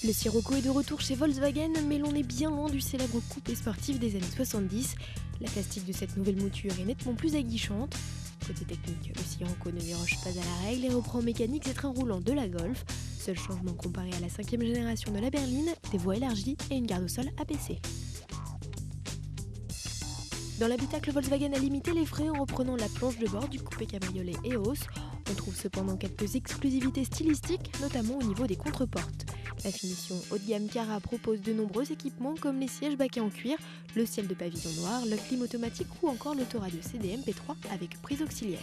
Le Sirocco est de retour chez Volkswagen, mais l'on est bien loin du célèbre coupé sportif des années 70. La plastique de cette nouvelle mouture est nettement plus aguichante. Côté technique, le Sirocco ne déroge pas à la règle et reprend en mécanique les trains roulants de la Golf. Seul changement comparé à la 5e génération de la berline, des voies élargies et une garde au sol abaissée. Dans l'habitacle, Volkswagen a limité les frais en reprenant la planche de bord du coupé cabriolet EOS. On trouve cependant quelques exclusivités stylistiques, notamment au niveau des contreportes. La finition haut de gamme Cara propose de nombreux équipements comme les sièges baquets en cuir, le ciel de pavillon noir, le clim automatique ou encore l'autoradio CDMP3 avec prise auxiliaire.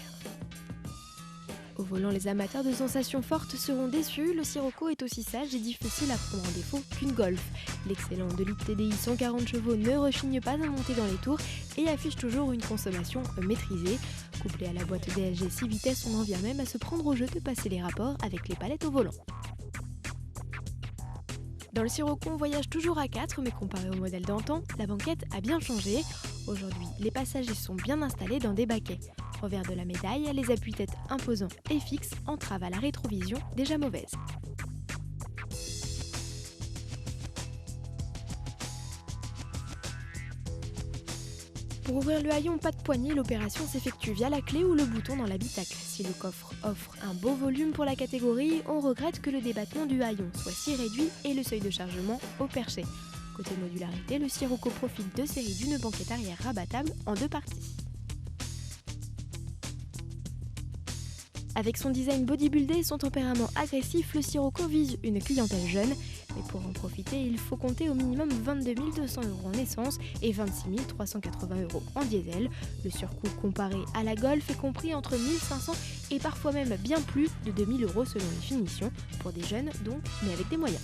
Au volant, les amateurs de sensations fortes seront déçus, le Sirocco est aussi sage et difficile à prendre en défaut qu'une Golf. L'excellent 2 litres TDI 140 chevaux ne rechigne pas à monter dans les tours et affiche toujours une consommation maîtrisée. Couplé à la boîte DSG 6 vitesses, on en vient même à se prendre au jeu de passer les rapports avec les palettes au volant. Dans le Sirocco, on voyage toujours à 4, mais comparé au modèle d'antan, la banquette a bien changé. Aujourd'hui, les passagers sont bien installés dans des baquets. Revers de la médaille, les appuis-têtes imposants et fixes entravent à la rétrovision déjà mauvaise. Pour ouvrir le haillon pas de poignée, l'opération s'effectue via la clé ou le bouton dans l'habitacle. Si le coffre offre un beau volume pour la catégorie, on regrette que le débattement du haillon soit si réduit et le seuil de chargement au perché. Côté modularité, le Sirocco profite de série d'une banquette arrière rabattable en 2 parties. Avec son design bodybuildé et son tempérament agressif, le Sirocco vise une clientèle jeune. Mais pour en profiter, il faut compter au minimum 22 200 € en essence et 26 380 € en diesel. Le surcoût comparé à la Golf est compris entre 1 500 et parfois même bien plus de 2 000 € selon les finitions, pour des jeunes donc, mais avec des moyens.